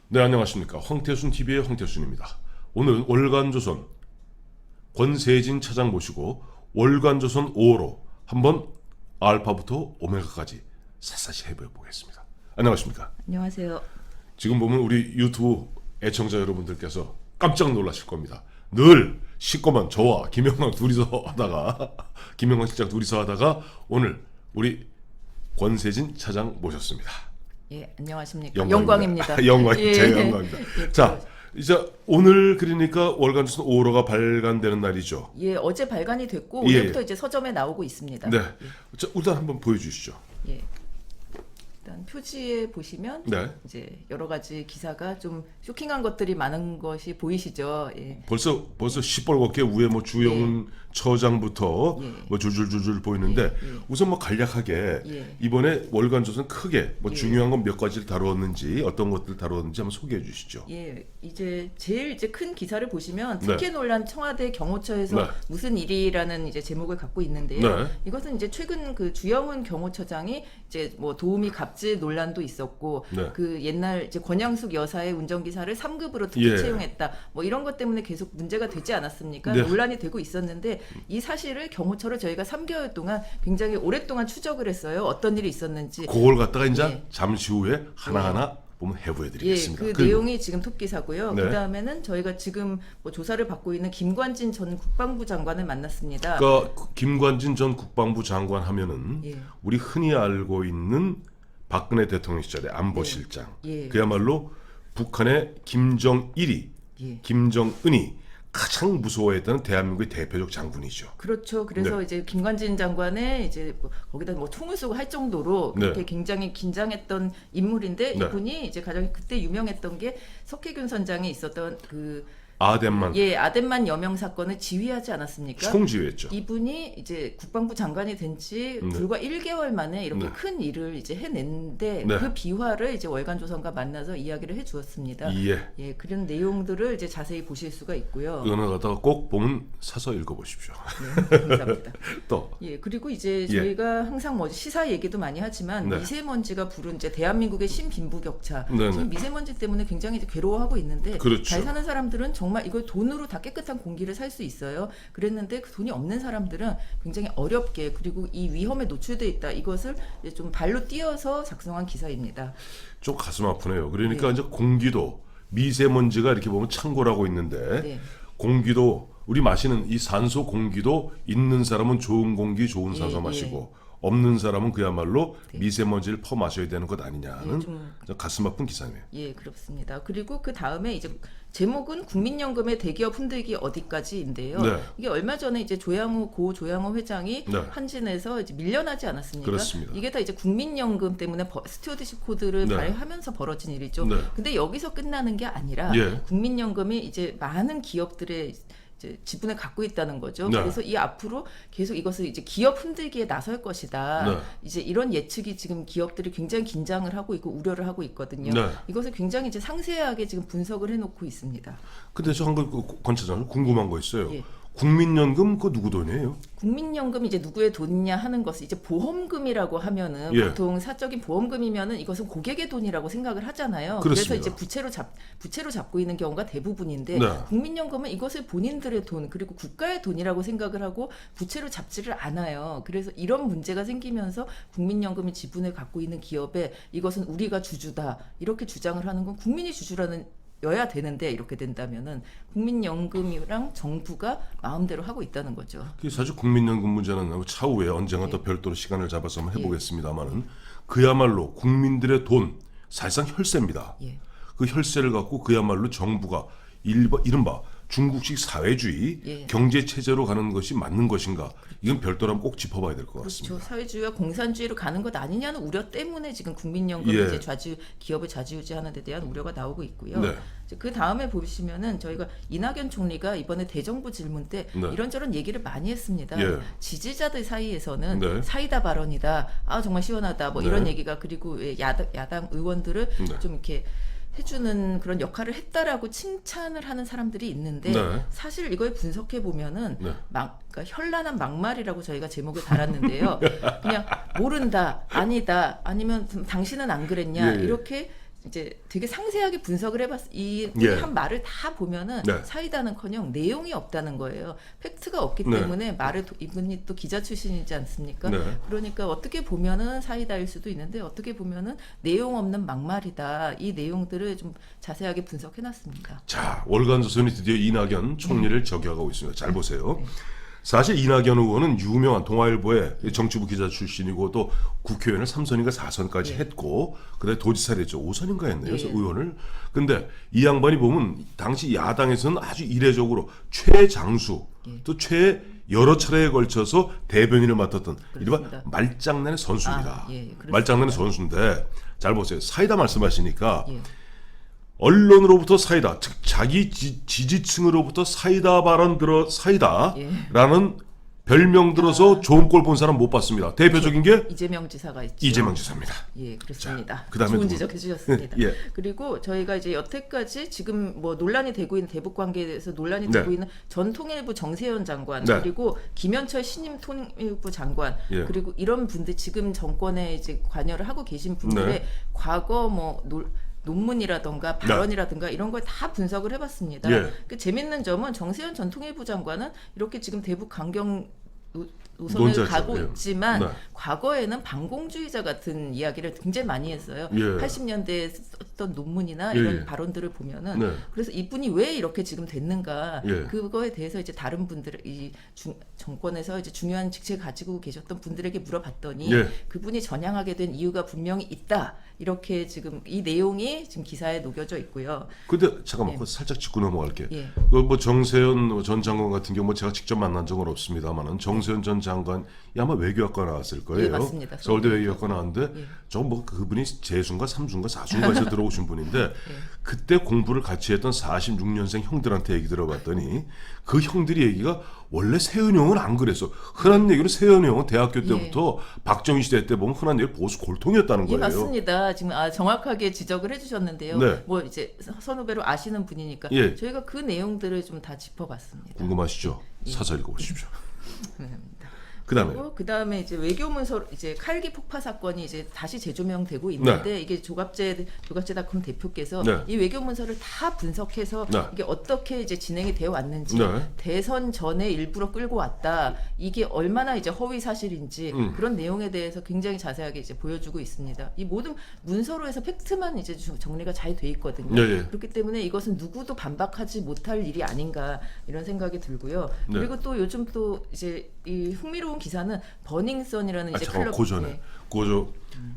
네, 안녕하십니까. 황태순 TV의 황태순입니다. 오늘 월간조선 권세진 차장 모시고 월간조선 5호로 한번 알파부터 오메가까지 샅샅이 해보겠습니다. 안녕하십니까. 안녕하세요. 지금 보면 우리 유튜브 애청자 여러분들께서 깜짝 놀라실 겁니다. 늘 시꺼먼 저와 김영광 둘이서 하다가 김영광 실장 둘이서 하다가 오늘 우리 권세진 차장 모셨습니다. 예, 안녕하십니까. 영광입니다. 영광, 예. 제 영광입니다. 예, 자, 이제 오늘 그러니까 월간조선 5호로가 발간되는 날이죠. 예, 어제 발간이 됐고 예. 오늘부터 이제 서점에 나오고 있습니다. 네. 자, 일단 한번 보여주시죠. 예. 일단 표지에 보시면 네. 이제 여러 가지 기사가 좀 쇼킹한 것들이 많은 것이 보이시죠. 예. 벌써 시뻘겋게 위에 뭐 주영훈 처장부터 예. 뭐 줄줄줄줄 보이는데 예. 우선 뭐 간략하게 예. 이번에 월간조선 크게 뭐 예. 중요한 건 몇 가지를 다루었는지 어떤 것들 다루었는지 한번 소개해 주시죠. 예, 이제 제일 이제 큰 기사를 보시면 네. 특혜 논란 청와대 경호처에서 네. 무슨 일이라는 이제 제목을 갖고 있는데요. 네. 이것은 이제 최근 그 주영훈 경호처장이 이제 뭐 도우미 갑질 논란도 있었고 네. 그 옛날 이제 권양숙 여사의 운전기사를 3급으로 특혜 예. 채용했다. 뭐 이런 것 때문에 계속 문제가 되지 않았습니까? 네. 논란이 되고 있었는데 이 사실을 경호처를 저희가 3개월 동안 굉장히 오랫동안 추적을 했어요. 어떤 일이 있었는지. 그걸 갖다가 이제 예. 잠시 후에 하나하나 보면 해부해 예, 드리겠습니다. 그 내용이 지금 톱 기사고요. 네. 그 다음에는 저희가 지금 뭐 조사를 받고 있는 김관진 전 국방부 장관을 만났습니다. 그러니까 김관진 전 국방부 장관 하면은 예. 우리 흔히 알고 있는 박근혜 대통령 시절의 안보실장. 예. 그야말로 북한의 김정일이 예. 김정은이 가장 무서워했던 대한민국의 대표적 장군이죠. 그렇죠. 그래서 네. 이제 김관진 장관의 이제 뭐 거기다 뭐 총을 쏘고 할 정도로 그렇게 네. 굉장히 긴장했던 인물인데 네. 이분이 이제 가장 그때 유명했던 게 석혜균 선장이 있었던 그 아덴만 아덴만 여명 사건을 지휘하지 않았습니까? 총지휘했죠. 이분이 이제 국방부 장관이 된 지 네. 불과 1개월 만에 이렇게 네. 큰 일을 이제 해냈는데 네. 그 비화를 이제 월간조선과 만나서 이야기를 해주었습니다. 예. 그런 내용들을 이제 자세히 보실 수가 있고요. 이거는 갖다가 꼭 보면 사서 읽어보십시오. 네, 감사합니다. 또 그리고 이제 예. 저희가 항상 뭐 시사 얘기도 많이 하지만 네. 미세먼지가 부른 이제 대한민국의 신빈부격차. 네네. 지금 미세먼지 때문에 굉장히 이제 괴로워하고 있는데 그렇죠. 잘 사는 사람들은 정말 이걸 돈으로 다 깨끗한 공기를 살 수 있어요. 그랬는데 그 돈이 없는 사람들은 굉장히 어렵게 그리고 이 위험에 노출돼 있다. 이것을 이제 좀 발로 뛰어서 작성한 기사입니다. 좀 가슴 아프네요. 그러니까 이제 공기도 미세먼지가 이렇게 보면 창고라고 있는데 네. 공기도 우리 마시는 이 산소 공기도 있는 사람은 좋은 공기 좋은 산소 예, 마시고 없는 사람은 그야말로 네. 미세먼지를 퍼 마셔야 되는 것 아니냐는 좀 가슴 아픈 기사네요. 그렇습니다. 그리고 그 다음에 이제 제목은 국민연금의 대기업 흔들기 어디까지인데요. 네. 이게 얼마 전에 이제 고 조양호 회장이 네. 한진에서 이제 밀려나지 않았습니까? 그렇습니다. 이게 다 이제 국민연금 때문에 스튜어디십 코드를 네. 발행하면서 벌어진 일이죠. 네. 근데 여기서 끝나는 게 아니라 예. 국민연금이 이제 많은 기업들의 이제 지분을 갖고 있다는 거죠. 네. 그래서 이 앞으로 계속 이것을 이제 기업 흔들기에 나설 것이다. 네. 이제 이런 예측이 지금 기업들이 굉장히 긴장을 하고 있고 우려를 하고 있거든요. 네. 이것을 굉장히 이제 상세하게 지금 분석을 해놓고 있습니다. 근데 저 한 거 권 차장 궁금한 거 있어요. 예. 국민연금 그거 누구 돈이에요? 국민연금이 이제 누구의 돈이냐 하는 것을 이제 보험금이라고 하면은 예. 보통 사적인 보험금이면은 이것은 고객의 돈이라고 생각을 하잖아요. 그래서 그렇습니다. 이제 부채로 잡고 있는 경우가 대부분인데 네. 국민연금은 이것을 본인들의 돈 그리고 국가의 돈이라고 생각을 하고 부채로 잡지를 않아요. 그래서 이런 문제가 생기면서 국민연금이 지분을 갖고 있는 기업에 이것은 우리가 주주다 이렇게 주장을 하는 건 국민이 주주라는 여야 되는데 이렇게 된다면은 국민연금이랑 정부가 마음대로 하고 있다는 거죠. 사실 국민연금 문제는 차후에 언젠가 또 별도로 시간을 잡아서 한번 해보겠습니다만은 그야말로 국민들의 돈 사실상 혈세입니다. 예. 그 혈세를 갖고 그야말로 정부가 이른바 중국식 사회주의 예. 경제 체제로 가는 것이 맞는 것인가? 이건 별도로 한번 꼭 짚어봐야 될 것 그렇죠. 같습니다. 사회주의와 공산주의로 가는 것 아니냐는 우려 때문에 지금 국민연금이 예. 이제 기업을 좌지우지하는 데 대한 우려가 나오고 있고요. 네. 그 다음에 보시면은 저희가 이낙연 총리가 이번에 대정부 질문 때 네. 이런저런 얘기를 많이 했습니다. 예. 지지자들 사이에서는 네. 사이다 발언이다. 아 정말 시원하다. 뭐 네. 이런 얘기가 그리고 야당 의원들을 네. 좀 이렇게 해주는 그런 역할을 했다라고 칭찬을 하는 사람들이 있는데 네. 사실 이걸 분석해 보면은 네. 그러니까 현란한 막말이라고 저희가 제목을 달았는데요. 그냥 모른다, 아니다, 아니면 당신은 안 그랬냐 예, 예. 이렇게 이제 되게 상세하게 분석을 해봤. 이 예. 한 말을 다 보면은 네. 사이다는커녕 내용이 없다는 거예요. 팩트가 없기 네. 때문에 말을 이분이 또 기자 출신이지 않습니까? 네. 그러니까 어떻게 보면은 사이다일 수도 있는데 어떻게 보면은 내용 없는 막말이다. 이 내용들을 좀 자세하게 분석해놨습니다. 자, 월간조선이 드디어 이낙연 총리를 저격하고 있습니다. 잘 보세요. 사실 이낙연 의원은 유명한 동아일보의 정치부 기자 출신이고 또 국회의원을 3선인가 4선까지 했고 그다음에 도지사를 했죠. 5선인가 했네요. 그래서 의원을. 근데 이 양반이 보면 당시 야당에서는 아주 이례적으로 최장수 또 여러 차례에 걸쳐서 대변인을 맡았던 이른바 그렇습니다. 말장난의 선수입니다. 그렇습니다. 말장난의 선수인데 잘 보세요. 사이다 말씀하시니까 예. 언론으로부터 사이다, 즉 자기 지지층으로부터 사이다 발언 들어 사이다라는 별명 들어서 좋은 꼴 본 사람 못 봤습니다. 대표적인 게 이재명 지사가 있죠. 이재명 지사입니다. 예, 그렇습니다. 자, 그다음에 좋은 누구? 지적해 주셨습니다. 예. 그리고 저희가 이제 여태까지 지금 뭐 논란이 되고 있는 대북 관계에 대해서 논란이 네. 되고 있는 전 통일부 정세현 장관 네. 그리고 김현철 신임 통일부 장관 예. 그리고 이런 분들 지금 정권에 이제 관여를 하고 계신 분들의 네. 과거 뭐 논문이라던가 발언이라든가 이런 걸 다 분석을 해봤습니다. 예. 그 재밌는 점은 정세현 전 통일부 장관은 이렇게 지금 대북 강경 노선을 논자죠. 가고 예. 있지만 네. 과거에는 반공주의자 같은 이야기를 굉장히 많이 했어요. 예. 80년대에 썼던 논문이나 예, 이런 예. 발언들을 보면은 네. 그래서 이분이 왜 이렇게 지금 됐는가 예. 그거에 대해서 이제 다른 분들 정권에서 이제 중요한 직책 가지고 계셨던 분들에게 물어봤더니 예. 그분이 전향하게 된 이유가 분명히 있다. 이렇게 지금 이 내용이 지금 기사에 녹여져 있고요. 근데 잠깐만 그거 살짝 짚고 넘어갈게. 예. 뭐 정세현 전 장관 같은 경우 뭐 제가 직접 만난 적은 없습니다만은 정세현 전 장관이 아마 외교학과 나왔을 거예요. 예, 맞습니다. 서울대 외교학과 나왔는데 예. 저 뭐 그분이 재수인가 삼수인가 사수인가에서 들어오신 분인데 그때 공부를 같이 했던 46년생 형들한테 얘기 들어봤더니 그 형들이 얘기가 원래 세은이 형은 안 그랬어. 흔한 얘기로 세은이 형은 대학교 때부터 박정희 시대 때 보면 흔한 얘기 보수 골통이었다는 예, 거예요. 맞습니다. 지금 정확하게 지적을 해주셨는데요. 네. 뭐 이제 선후배로 아시는 분이니까 예. 저희가 그 내용들을 좀 다 짚어봤습니다. 궁금하시죠? 예. 사서 읽어보십시오. 감사합니다. 그다음에 그다음에 이제 외교문서 이제 칼기 폭파 사건이 이제 다시 재조명되고 있는데 이게 조갑제닷컴 대표께서 네. 이 외교문서를 다 분석해서 네. 이게 어떻게 이제 진행이 되어 왔는지 네. 대선 전에 일부러 끌고 왔다 이게 얼마나 이제 허위 사실인지 그런 내용에 대해서 굉장히 자세하게 이제 보여주고 있습니다. 이 모든 문서로 해서 팩트만 이제 정리가 잘 돼 있거든요. 예, 예. 그렇기 때문에 이것은 누구도 반박하지 못할 일이 아닌가 이런 생각이 들고요. 네. 그리고 또 요즘 또 이제 이 흥미로운 기사는 버닝썬이라는 이제 잠깐 클럽 그 전에 그저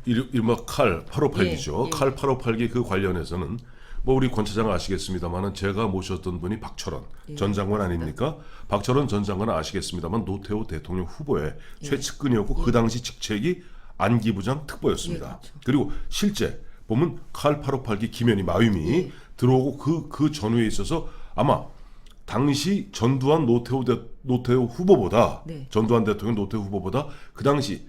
이른바 칼 8582죠. 예, 예. 칼 8582 그 관련해서는 뭐 우리 권 차장 아시겠습니다만은 제가 모셨던 분이 박철원 전 장관 아닙니까? 박철원 전 장관은 아시겠습니다만 노태우 대통령 후보의 최측근이었고 그 당시 직책이 안기부장 특보였습니다. 예, 그렇죠. 그리고 실제 보면 칼 8582 김현희 마유미 들어오고 그 전후에 있어서 아마 당시 전두환 노태우 후보보다 네. 전두환 대통령 노태우 후보보다 그 당시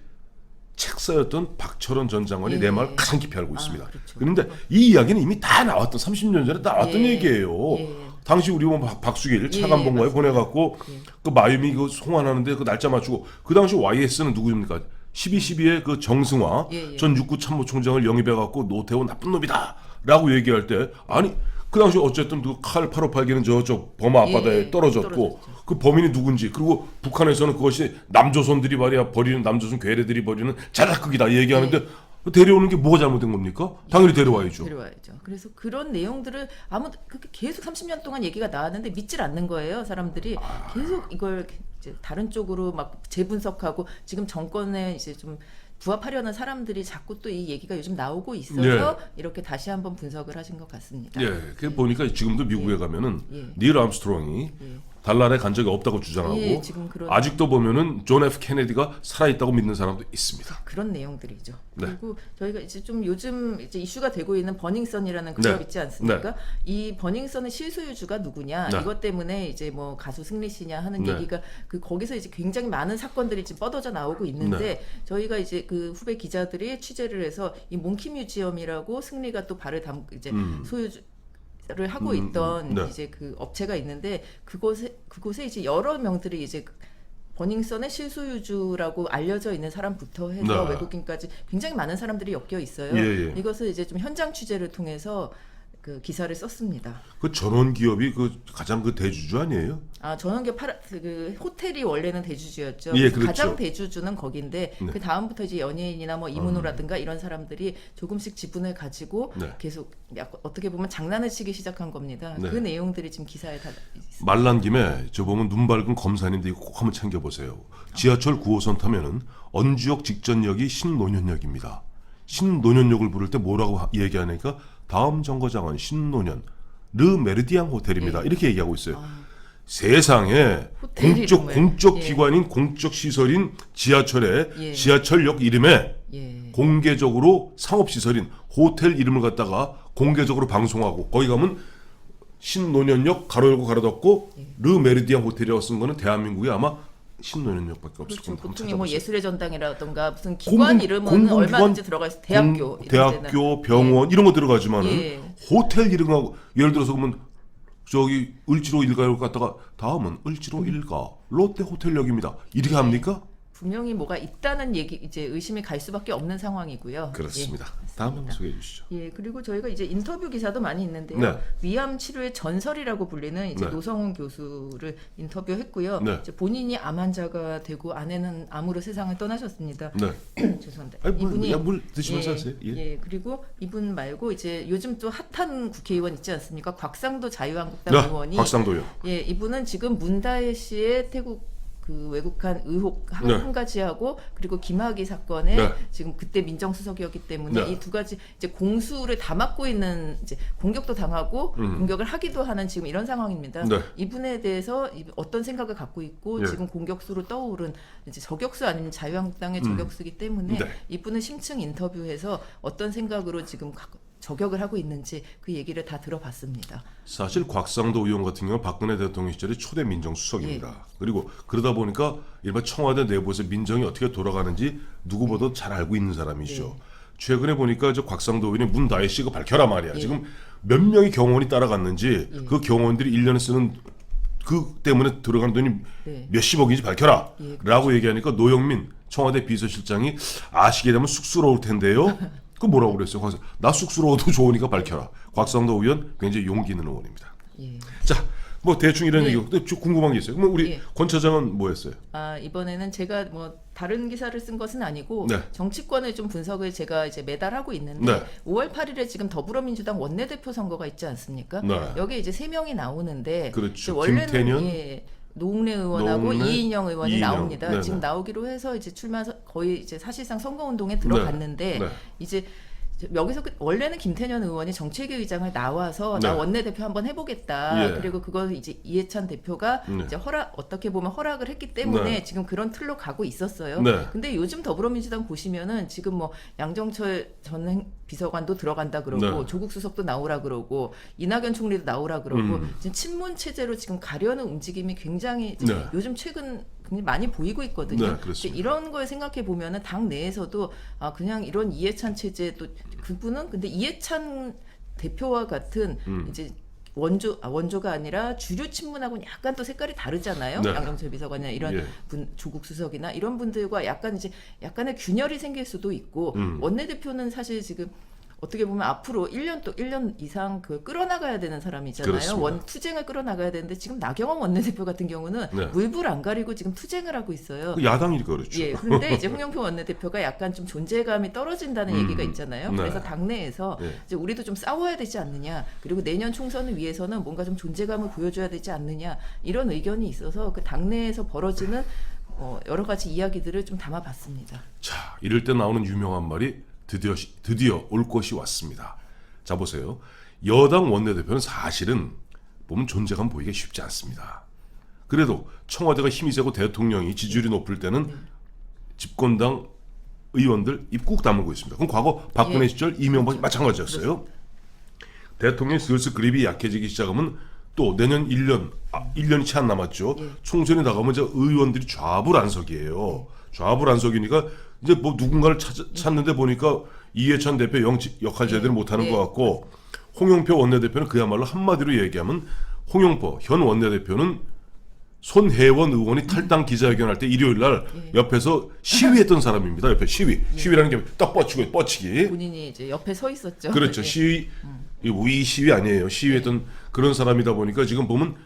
책사였던 박철원 전 장관이 예. 내 말을 가장 깊이 알고 있습니다. 그렇죠. 그런데 이 이야기는 이미 다 나왔던 30년 전에 나왔던 예. 얘기예요. 예. 당시 우리 뭐 박수길 예, 차관본부에 맞습니다. 보내갖고 예. 그 마유미 그 송환하는데 그 날짜 맞추고 그 당시 YS는 누구입니까? 12.12의 그 정승화 예, 예. 전 육구 참모총장을 영입해갖고 노태우 나쁜 놈이다라고 얘기할 때 아니 그 당시 어쨌든 그 칼 8582는 저쪽 버마 앞바다에 예, 떨어졌고 떨어졌죠. 그 범인이 누군지 그리고 북한에서는 그것이 남조선들이 말이야 버리는 남조선 괴뢰들이 버리는 자작극이다 얘기하는데 데려오는 게 뭐가 잘못된 겁니까? 당연히 데려와야죠. 데려와야죠. 그래서 그런 내용들을 그렇게 계속 30년 동안 얘기가 나왔는데 믿질 않는 거예요. 사람들이 계속 이걸 이제 다른 쪽으로 막 재분석하고 지금 정권에 이제 좀 부합하려는 사람들이 자꾸 또 이 얘기가 요즘 나오고 있어서 이렇게 다시 한번 분석을 하신 것 같습니다. 예, 그 보니까 지금도 미국에 가면은 예. 닐 암스트롱이 달날에 간 적이 없다고 주장하고 예, 지금 그런 아직도 보면은 존 F 케네디가 살아있다고 믿는 사람도 있습니다. 그런 내용들이죠. 네. 그리고 저희가 이제 좀 요즘 이제 이슈가 되고 있는 버닝썬이라는 클럽 네. 있지 않습니까? 이 버닝썬의 실소유주가 누구냐? 네. 이것 때문에 이제 뭐 가수 승리 씨냐 하는 네. 얘기가 거기서 이제 굉장히 많은 사건들이 지금 뻗어져 나오고 있는데 네. 저희가 이제 그 후배 기자들이 취재를 해서 이 몽키 뮤지엄이라고 승리가 또 발을 이제 소유주 를 하고 있던 네. 이제 그 업체가 있는데 그곳에 이제 여러 명들이 이제 버닝썬의 실소유주라고 알려져 있는 사람부터 해서 네. 외국인까지 굉장히 많은 사람들이 엮여 있어요. 예. 이것을 이제 좀 현장 취재를 통해서 그 기사를 썼습니다. 그 전원 기업이 그 가장 그 대주주 아니에요? 전원기업 그 호텔이 원래는 대주주였죠. 예, 그래서 그렇죠. 가장 대주주는 거긴데 네. 그 다음부터 이제 연예인이나 뭐 이문호라든가 이런 사람들이 조금씩 지분을 가지고 네. 계속 어떻게 보면 장난을 치기 시작한 겁니다. 네. 그 내용들이 지금 기사에 다 있습니다. 말난 김에 저 보면 눈 밝은 검사님들 이거 꼭 한번 챙겨보세요. 지하철 9호선 타면은 언주역 직전역이 신논현역입니다. 신논현역을 부를 때 뭐라고 얘기하니까 다음 정거장은 신논현 르 메르디앙 호텔입니다. 예. 이렇게 얘기하고 있어요. 세상에 호텔 이름을. 공적 예. 기관인 공적 시설인 지하철에 예. 지하철역 이름에 예. 공개적으로 상업시설인 호텔 이름을 갖다가 공개적으로 방송하고 거기 가면 신논현역 가로 열고 가로 닫고 르 메르디앙 호텔이라고 쓴 거는 대한민국에 아마 신논현역밖에 없을 그렇죠. 겁니다. 한번 보통이 뭐 찾아보세요. 예술의 전당이라던가 무슨 기관 이름은 공공기관, 얼마든지 들어가 있어. 대학교, 이런 데는. 대학교, 병원 이런 거 들어가지만은 예. 호텔 이름하고 예를 들어서 그러면 저기 을지로 일가를 갔다가 다음은 을지로 일가 롯데 호텔역입니다. 이렇게 합니까? 분명히 뭐가 있다는 얘기 이제 의심이 갈 수밖에 없는 상황이고요. 그렇습니다. 예, 다음 한번 맞습니다. 소개해 주시죠. 예, 그리고 저희가 이제 인터뷰 기사도 많이 있는데요. 네. 위암 치료의 전설이라고 불리는 이제 네. 노성훈 교수를 인터뷰했고요. 네. 이제 본인이 암 환자가 되고 아내는 암으로 세상을 떠나셨습니다. 네. 죄송합니다. 아니, 이분이 물 드시면서 하세요. 예. 예, 그리고 이분 말고 이제 요즘 또 핫한 국회의원 있지 않습니까? 곽상도 자유한국당 네, 의원이 곽상도요. 예, 이분은 지금 문다혜 씨의 태국 그 외국한 의혹 한, 네. 한 가지하고 그리고 김학의 사건에 네. 지금 그때 민정수석이었기 때문에 네. 이 두 가지 이제 공수를 다 맡고 있는 이제 공격도 당하고 공격을 하기도 하는 지금 이런 상황입니다. 네. 이분에 대해서 어떤 생각을 갖고 있고 예. 지금 공격수로 떠오른 이제 저격수 아니면 자유한국당의 저격수이기 때문에 네. 이분을 심층 인터뷰해서 어떤 생각으로 지금 저격을 하고 있는지 그 얘기를 다 들어봤습니다. 사실 곽상도 의원 같은 경우는 박근혜 대통령 시절에 초대 민정수석입니다. 예. 그리고 그러다 보니까 일반 청와대 내부에서 민정이 어떻게 돌아가는지 누구보다 잘 알고 있는 사람이죠. 예. 최근에 보니까 저 곽상도 의원이 문다혜 씨가 밝혀라 말이야. 예. 지금 몇 명의 경호원이 따라갔는지 예. 그 경호원들이 1년에 쓰는 그 때문에 들어간 돈이 네. 몇십억인지 밝혀라 예, 라고 얘기하니까 노영민 청와대 비서실장이 아시게 되면 쑥스러울 텐데요. 그 뭐라고 그랬어요? 나 쑥스러워도 좋으니까 밝혀라. 곽상도 의원 굉장히 용기 있는 의원입니다. 예. 자, 뭐 대충 이런 네. 얘기고 근데 좀 궁금한 게 있어요. 그럼 우리 예. 권 차장은 뭐 했어요? 이번에는 제가 뭐 다른 기사를 쓴 것은 아니고 네. 정치권의 좀 분석을 제가 이제 매달 하고 있는데 네. 5월 8일에 지금 더불어민주당 원내대표 선거가 있지 않습니까? 네. 여기에 이제 3명이 나오는데 그렇죠. 이제 원래는 김태년, 예, 노웅래 의원하고 노웅래, 이인영 의원이 이인영. 나옵니다. 네네. 지금 나오기로 해서 이제 출마해서 거의 이제 사실상 선거운동에 들어갔는데 네. 이제 여기서 원래는 김태년 의원이 정책위 의장을 나와서 나 네. 원내대표 한번 해보겠다. 예. 그리고 그걸 이제 이해찬 대표가 네. 이제 허락을 보면 했기 때문에 네. 지금 그런 틀로 가고 있었어요. 네. 근데 요즘 더불어민주당 보시면은 지금 뭐 양정철 전 비서관도 들어간다 그러고 네. 조국 수석도 나오라 그러고 이낙연 총리도 나오라 그러고 음. 지금 친문 체제로 지금 가려는 움직임이 굉장히 네. 요즘 최근 굉장히 많이 보이고 있거든요. 네, 그렇습니다. 이런 걸 생각해 보면은 당 내에서도 그냥 이런 이해찬 체제 또 그분은 근데 이해찬 대표와 같은 이제 원조가 아니라 주류 친문하고는 약간 또 색깔이 다르잖아요. 네. 양정철 비서관이나 이런 예. 조국 수석이나 이런 분들과 약간 이제 약간의 균열이 생길 수도 있고 원내대표는 사실 지금 어떻게 보면 앞으로 1년 이상 그 끌어나가야 되는 사람이잖아요. 그렇습니다. 투쟁을 끌어나가야 되는데 지금 나경원 원내대표 같은 경우는 네. 물불 안 가리고 지금 투쟁을 하고 있어요. 그 야당이니까 그렇죠. 예, 그런데 이제 홍영표 원내대표가 약간 좀 존재감이 떨어진다는 얘기가 있잖아요. 네. 그래서 당내에서 네. 이제 우리도 좀 싸워야 되지 않느냐. 그리고 내년 총선을 위해서는 뭔가 좀 존재감을 보여줘야 되지 않느냐. 이런 의견이 있어서 그 당내에서 벌어지는 여러 가지 이야기들을 좀 담아봤습니다. 자, 이럴 때 나오는 유명한 말이 드디어 올 것이 왔습니다. 자, 보세요. 여당 원내대표는 사실은 보면 존재감 보이기가 쉽지 않습니다. 그래도 청와대가 힘이 세고 대통령이 지지율이 높을 때는 집권당 의원들 입 꾹 다물고 있습니다. 그럼 과거 박근혜 예. 시절 이명박이 마찬가지였어요. 대통령이 슬슬 그립이 약해지기 시작하면 또 내년 1년이 채 안 남았죠. 예. 총선이 나가면 이제 의원들이 좌불안석이에요. 좌불안석이니까 이제 뭐 누군가를 찾는데 보니까 이해찬 대표 역할 제대로 못하는 네. 것 같고 홍영표 원내대표는 그야말로 한마디로 얘기하면 홍영표 현 원내대표는 손혜원 의원이 탈당 기자회견할 때 일요일 날 옆에서 시위했던 사람입니다. 옆에 시위라는 게 딱 뻗치기. 본인이 이제 옆에 서 있었죠. 그렇죠. 예. 이 시위 아니에요. 시위했던 그런 사람이다 보니까 지금 보면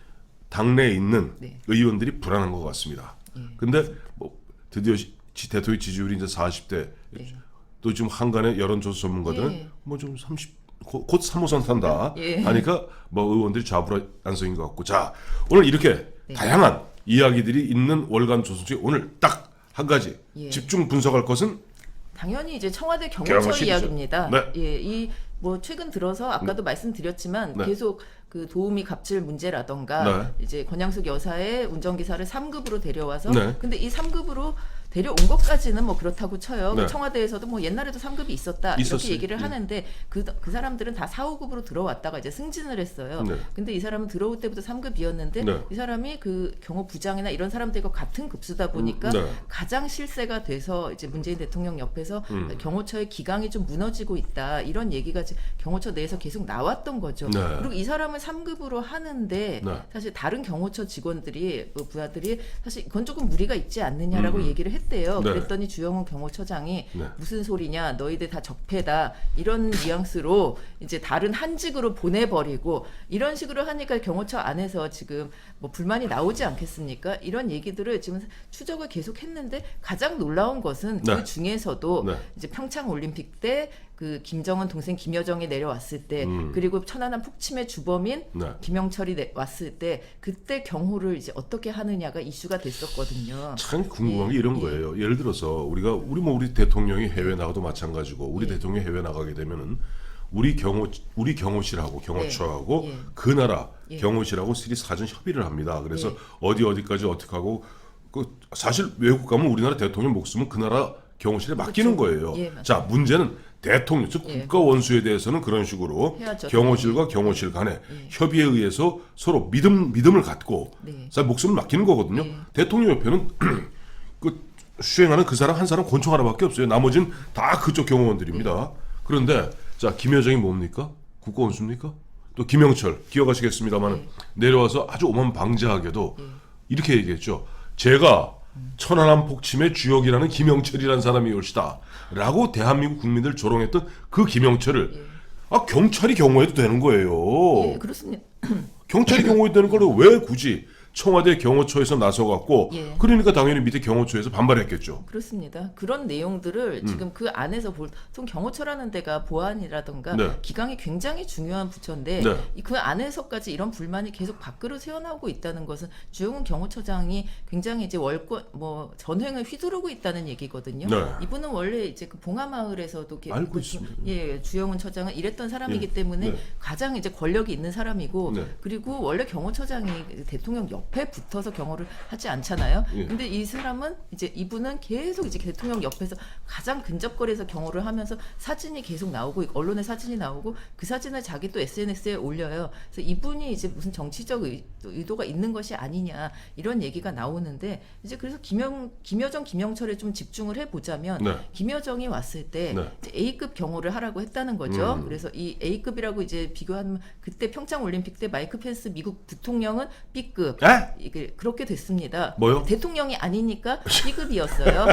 당내에 있는 네. 의원들이 불안한 것 같습니다. 근데 뭐 드디어 대통령 지지율이 이제 40대 네. 또 지금 한간의 여론조사 전문가들은 예. 뭐 좀 30 곧 3호선 탄다 예. 하니까 뭐 의원들이 좌불안성인 것 같고 자 오늘 이렇게 다양한 이야기들이 있는 월간 조선 중에 오늘 딱 한 가지 예. 집중 분석할 것은 당연히 이제 청와대 경호처 경호실이죠. 이야기입니다. 네. 예, 이 뭐 최근 들어서 아까도 말씀드렸지만 네. 계속 그 도우미 갑질 문제라던가 이제 권양숙 여사의 운전기사를 3급으로 데려와서 네. 근데 이 3급으로 데려온 것까지는 뭐 그렇다고 쳐요. 네. 청와대에서도 뭐 옛날에도 3급이 있었다 있었어요. 이렇게 얘기를 하는데 그 사람들은 다 4, 5급으로 들어왔다가 이제 승진을 했어요. 네. 근데 이 사람은 들어올 때부터 3급이었는데 네. 이 사람이 그 경호부장이나 이런 사람들과 같은 급수다 보니까 네. 가장 실세가 돼서 이제 문재인 대통령 옆에서 경호처의 기강이 좀 무너지고 있다 이런 얘기가 경호처 내에서 계속 나왔던 거죠. 네. 그리고 이 사람을 3급으로 하는데 네. 사실 다른 경호처 직원들이 부하들이 사실 이건 조금 무리가 있지 않느냐라고 얘기를 했대요. 네. 그랬더니 주영훈 경호처장이 네. 무슨 소리냐 너희들 다 적폐다 이런 뉘앙스로 이제 다른 한직으로 보내버리고 이런 식으로 하니까 경호처 안에서 지금 뭐 불만이 나오지 않겠습니까? 이런 얘기들을 지금 추적을 계속 했는데 가장 놀라운 것은 네. 그 중에서도 네. 이제 평창 올림픽 때 그 김정은 동생 김여정이 내려왔을 때 그리고 천안함 폭침의 주범인 네. 김영철이 왔을 때 그때 경호를 이제 어떻게 하느냐가 이슈가 됐었거든요. 참 궁금한 게 예, 이런 예. 거예요. 예를 들어서 우리 대통령이 해외 나가도 마찬가지고 우리 대통령이 해외 나가게 되면은 우리 경호실하고 경호처하고 예. 그 나라 예. 경호실하고 실이 사전 협의를 합니다. 그래서 예. 어디까지 어떻게 하고 그 사실 외국 가면 우리나라 대통령 목숨은 그 나라 경호실에 맡기는 거예요. 예, 맞습니다. 자 문제는 대통령 즉 예. 국가 원수에 대해서는 그런 식으로 해야죠. 경호실과 경호실 간에 협의에 의해서 서로 믿음을 갖고 네. 목숨을 맡기는 거거든요. 대통령 옆에는 그 수행하는 그 사람 한 사람 권총 하나밖에 없어요. 나머지는 다 그쪽 경호원들입니다. 그런데 자 김여정이 뭡니까? 국가원수입니까? 또 김영철 기억하시겠습니다만 내려와서 아주 오만방자하게도 이렇게 얘기했죠. 제가 천안함 폭침의 주역이라는 김영철이라는 사람이 올시다 라고 대한민국 국민들 조롱했던 그 김영철을 경찰이 경호해도 되는 거예요. 예, 그렇습니다. 경찰이 경호해도 되는 걸 왜 굳이 청와대 경호처에서 나서갖고 예. 그러니까 당연히 밑에 경호처에서 반발했겠죠. 그렇습니다. 그런 내용들을 지금 그 안에서 보통 경호처라는 데가 보안이라든가 네. 기강이 굉장히 중요한 부처인데 네. 그 안에서까지 이런 불만이 계속 밖으로 새어나오고 있다는 것은 주영훈 경호처장이 굉장히 이제 전횡을 휘두르고 있다는 얘기거든요. 네. 이분은 원래 이제 그 봉하마을에서도 알고 있습니다. 예, 주영훈 처장은 이랬던 사람이기 때문에 네. 가장 이제 권력이 있는 사람이고 네. 그리고 원래 경호처장이 대통령 옆에 붙어서 경호를 하지 않잖아요. 예. 근데 이 사람은 이분은 계속 이제 대통령 옆에서 가장 근접거리에서 경호를 하면서 사진이 계속 나오고 언론에 사진이 나오고 그 사진을 자기 또 SNS에 올려요. 그래서 이분이 이제 무슨 정치적 의도가 있는 것이 아니냐 이런 얘기가 나오는데 이제 그래서 김여정 김영철에 좀 집중을 해보자면 네. 김여정이 왔을 때 네. 이제 A급 경호를 하라고 했다는 거죠. 그래서 이 A급이라고 이제 비교하면 그때 평창 올림픽 때 마이크 펜스 미국 부통령은 B급. 이게 그렇게 됐습니다. 뭐요? 대통령이 아니니까 B급이었어요.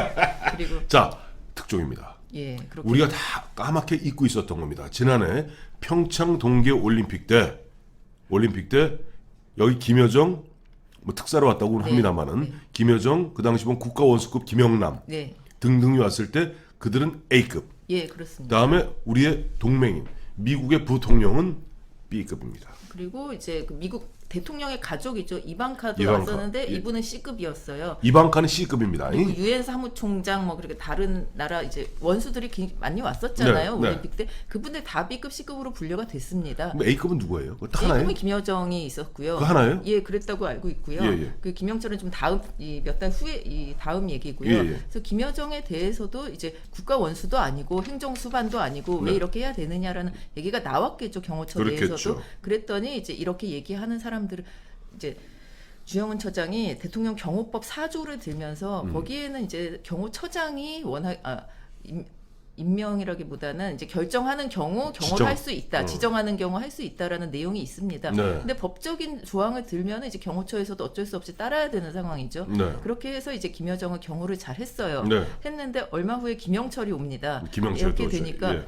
그리고 자 특종입니다. 예, 그렇게 우리가 다 까맣게 잊고 있었던 겁니다. 지난해 평창 동계 올림픽 때 여기 김여정 뭐 특사로 왔다고는 네. 합니다만은 네. 김여정 그 당시 본 국가원수급 김영남 네, 등등이 왔을 때 그들은 A급. 예, 그렇습니다. 다음에 우리의 동맹인 미국의 부통령은 B급입니다. 그리고 이제 그 미국 대통령의 가족이죠. 이방카도 이방카. 왔었는데 예. 이분은 C급이었어요. 이방카는 C급입니다. 그리고 유엔 사무총장 뭐 그렇게 다른 나라 이제 원수들이 많이 왔었잖아요. 네, 올림픽 때 그분들 다 B급, C급으로 분류가 됐습니다. 그럼 A급은 누구예요? 그거 하나예요? A급은 김여정이 있었고요. 그거 하나예요? 예, 그랬다고 알고 있고요. 예, 예. 그 김영철은 좀 몇 달 후에 다음 얘기고요. 예, 예. 그래서 김여정에 대해서도 이제 국가 원수도 아니고 행정 수반도 아니고 왜 네. 이렇게 해야 되느냐라는 얘기가 나왔겠죠. 경호처 그렇겠죠. 내에서도. 그랬더니 이제 이렇게 얘기하는 사람들을 이제 주영훈 처장이 대통령 경호법 4조를 들면서 거기에는 이제 경호처장이 임명이라기보다는 이제 결정하는 경우 경호를 지정. 할 수 있다, 지정하는 경우 할 수 있다라는 내용이 있습니다. 네. 근데 법적인 조항을 들면 이제 경호처에서도 어쩔 수 없이 따라야 되는 상황이죠. 네. 그렇게 해서 이제 김여정은 경호를 잘 했어요. 네. 했는데 얼마 후에 김영철이 옵니다. 김영철 이렇게 또 되니까 예.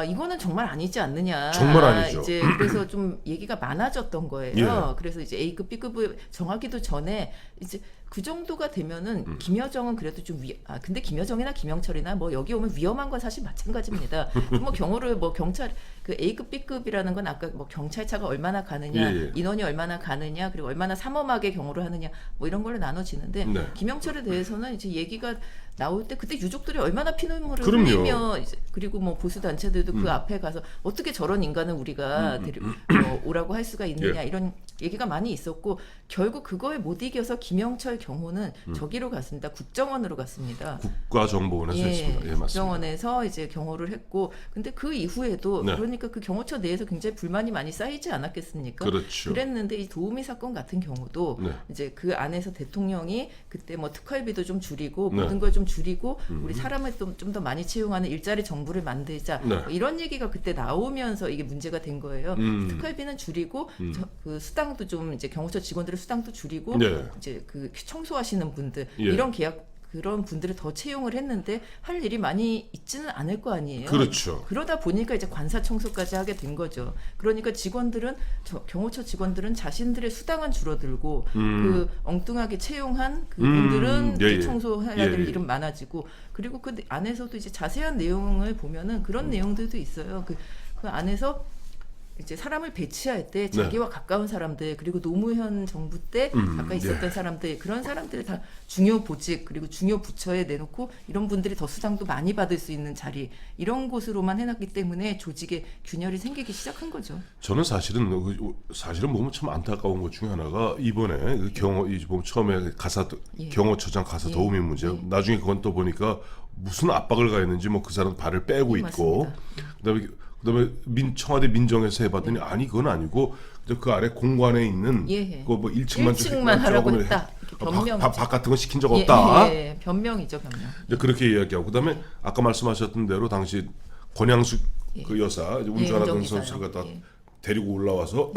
이거는 정말 아니지 않느냐. 정말 아니죠. 이제 그래서 좀 얘기가 많아졌던 거예요. 예. 그래서 이제 A급, B급을 정하기도 전에 이제 그 정도가 되면은 김여정은 그래도 좀 근데 김여정이나 김영철이나 뭐 여기 오면 위험한 건 사실 마찬가지입니다. 뭐 경호를 뭐 경찰 그 A급, B급이라는 건 아까 뭐 경찰차가 얼마나 가느냐, 예. 인원이 얼마나 가느냐, 그리고 얼마나 삼엄하게 경호를 하느냐, 뭐 이런 걸로 나눠지는데 네. 김영철에 대해서는 이제 얘기가 나올 때 그때 유족들이 얼마나 피눈물을 그럼요. 흘리며 이제 그리고 뭐 보수 단체들도 그 앞에 가서 어떻게 저런 인간을 우리가 오라고 할 수가 있느냐 예. 이런 얘기가 많이 있었고 결국 그거에 못 이겨서 김영철 경호는 저기로 갔습니다. 국정원으로 갔습니다. 국가정보원에서 했습니다. 예, 맞습니다. 국정원에서 이제 경호를 했고 근데 그 이후에도 네. 그러니까 그 경호처 내에서 굉장히 불만이 많이 쌓이지 않았겠습니까? 그렇죠. 그랬는데 이 도우미 사건 같은 경우도 네. 이제 그 안에서 대통령이 그때 뭐 특활비도 좀 줄이고 네. 모든 걸 좀 줄이고 우리 사람을 좀 더 많이 채용하는 일자리 정부를 만들자 네. 뭐 이런 얘기가 그때 나오면서 이게 문제가 된 거예요. 특활비는 줄이고 그 수당도 좀 이제 경호처 직원들의 수당도 줄이고 네. 이제 그 청소하시는 분들 예. 이런 계약 그런 분들을 더 채용을 했는데 할 일이 많이 있지는 않을 거 아니에요. 그렇죠. 그러다 보니까 이제 관사 청소까지 하게 된 거죠. 그러니까 직원들은 경호처 직원들은 자신들의 수당은 줄어들고 그 엉뚱하게 채용한 그분들은 예, 예. 청소해야 예, 될 예. 일은 많아지고 그리고 그 안에서도 이제 자세한 내용을 보면은 그런 내용들도 있어요. 그 안에서 이제 사람을 배치할 때 자기와 가까운 사람들 그리고 노무현 정부 때 가까이 있었던 사람들 그런 사람들을 다 중요 보직 그리고 중요 부처에 내놓고 이런 분들이 더 수당도 많이 받을 수 있는 자리 이런 곳으로만 해놨기 때문에 조직에 균열이 생기기 시작한 거죠. 저는 사실은 보면 참 안타까운 것 중에 하나가 이번에 그 경호 보면 처음에 가사 예. 경호처장 가사 예. 도우미 문제 예. 나중에 그건 또 보니까 무슨 압박을 가했는지 뭐 그 사람 발을 빼고 예, 있고 맞습니다. 그다음에 청와대 민정에서 해봤더니 아니 그건 아니고 그 아래 공관에 있는 예. 그뭐 1층만 1층만 하라고 했다. 이렇게 변명이죠. 밥 같은 거 시킨 적 없다. 예, 변명이죠, 변명. 이제 그렇게 이야기하고 그다음에 아까 말씀하셨던 대로 당시 권양숙 그 여사 이제 운전하던 운전기사요. 선수가 다 예. 데리고 올라와서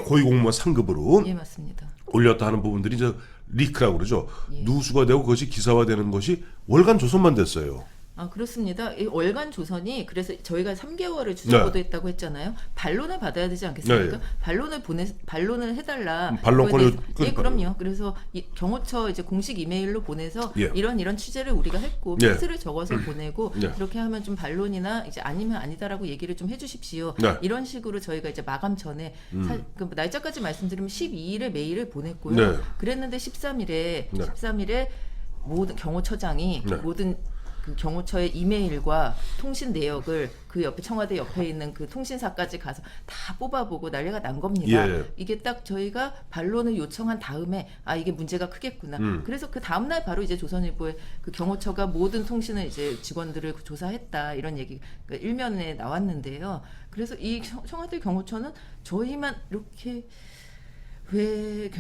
고위공무원 상급으로 예, 맞습니다. 올렸다 하는 부분들이 이제 리크라고 그러죠. 예. 누수가 되고 그것이 기사화되는 것이 월간 조선만 됐어요. 그렇습니다. 이 월간 조선이 그래서 저희가 3개월을 주저 보도했다고 했잖아요. 반론을 받아야 되지 않겠습니까? 네. 반론을 해달라. 반론권을 예, 그럼요. 그래서 이 경호처 이제 공식 이메일로 보내서 예. 이런 취재를 우리가 했고 예. 팩트를 적어서 보내고 예. 이렇게 하면 좀 반론이나 이제 아니면 아니다라고 얘기를 좀 해주십시오. 네. 이런 식으로 저희가 이제 마감 전에 그 날짜까지 말씀드리면 12일에 메일을 보냈고요. 네. 그랬는데 13일에 모든 경호처장이 네. 모든 그 경호처의 이메일과 통신 내역을 그 옆에 청와대 옆에 있는 그 통신사까지 가서 다 뽑아보고 난리가 난 겁니다. 예. 이게 딱 저희가 반론을 요청한 다음에 이게 문제가 크겠구나. 그래서 그 다음 날 바로 이제 조선일보에 그 경호처가 모든 통신을 이제 직원들을 조사했다 이런 얘기 그러니까 일면에 나왔는데요. 그래서 이 청와대 경호처는 저희만 이렇게 왜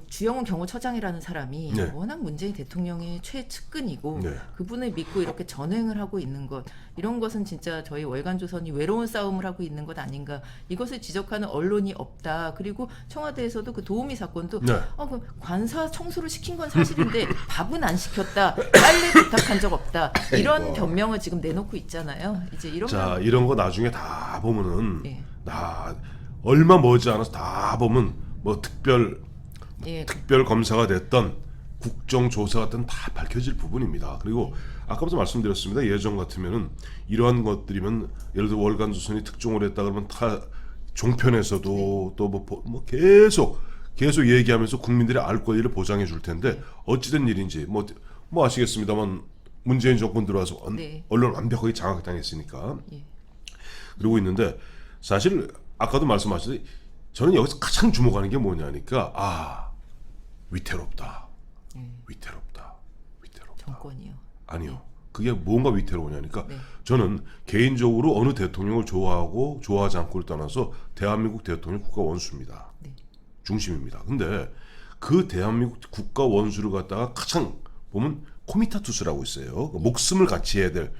주영훈 경호처장이라는 사람이 네. 워낙 문재인 대통령의 최측근이고 네. 그분을 믿고 이렇게 전횡을 하고 있는 것 이런 것은 진짜 저희 월간조선이 외로운 싸움을 하고 있는 것 아닌가 이것을 지적하는 언론이 없다. 그리고 청와대에서도 그 도우미 사건도 네. 그 관사 청소를 시킨 건 사실인데 밥은 안 시켰다. 빨래 부탁한 적 없다. 이런 아이고. 변명을 지금 내놓고 있잖아요. 이제 이런 거 나중에 다 보면은 예. 얼마 머지 않아서 다 보면 뭐 특별 검사가 됐던 국정조사가 됐던 다 밝혀질 부분입니다. 그리고 아까부터 말씀드렸습니다. 예전 같으면은 이러한 것들이면 예를 들어 월간조선이 특종을 했다 그러면 다 종편에서도 또 뭐 계속 얘기하면서 국민들의 알 권리를 보장해 줄 텐데 어찌된 일인지 뭐 아시겠습니다만 문재인 정권 들어와서 언론 완벽하게 장악당했으니까 그러고 있는데 사실 아까도 말씀하셨듯이 저는 여기서 가장 주목하는 게 뭐냐니까 위태롭다. 정권이요. 아니요. 그게 뭔가 위태로우냐니까 저는 개인적으로 어느 대통령을 좋아하고 좋아하지 않고를 떠나서 대한민국 대통령 국가 원수입니다. 중심입니다. 근데 그 대한민국 국가 원수를 갖다가 가장 보면 코미타투스라고 있어요. 그 목숨을 같이 해야 될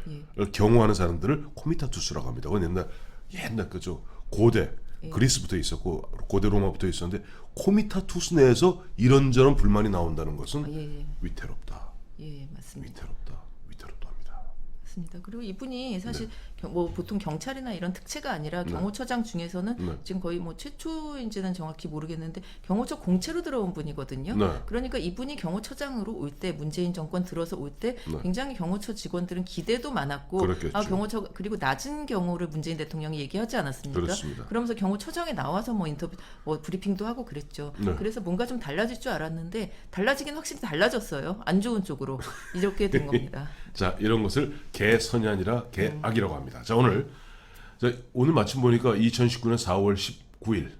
경호하는 사람들을 코미타투스라고 합니다. 그건 옛날 그죠 고대 그리스부터 있었고 고대 로마부터 있었는데 코미타투스 내에서 이런저런 불만이 나온다는 것은 위태롭다. 예, 맞습니다. 위태롭다. 위태롭다 합니다. 맞습니다. 그리고 이분이 사실 뭐 보통 경찰이나 이런 특채가 아니라 경호처장 중에서는 네. 지금 거의 뭐 최초인지는 정확히 모르겠는데 경호처 공채로 들어온 분이거든요. 네. 그러니까 이분이 경호처장으로 올 때 문재인 정권 들어서 올 때 굉장히 경호처 직원들은 기대도 많았고 그렇겠죠. 경호처 그리고 낮은 경호를 문재인 대통령이 얘기하지 않았습니까? 그렇습니다. 그러면서 경호처장에 나와서 뭐 인터뷰 뭐 브리핑도 하고 그랬죠. 네. 그래서 뭔가 좀 달라질 줄 알았는데 달라지긴 확실히 달라졌어요. 안 좋은 쪽으로 이렇게 된 겁니다. 자, 이런 것을 개선이 아니라 개악이라고 합니다. 자, 오늘 마침 보니까 2019년 4월 19일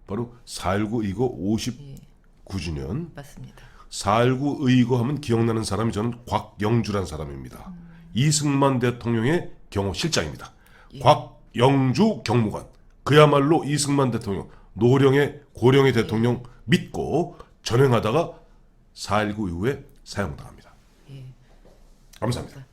바로 4.19 의거 59주년. 맞습니다. 4.19 의거 하면 기억나는 사람이 저는 곽영주란 사람입니다. 이승만 대통령의 경호실장입니다. 곽영주 경무관. 그야말로 이승만 대통령, 고령의 대통령 믿고 전행하다가 4.19 이후에 사형당합니다. 감사합니다.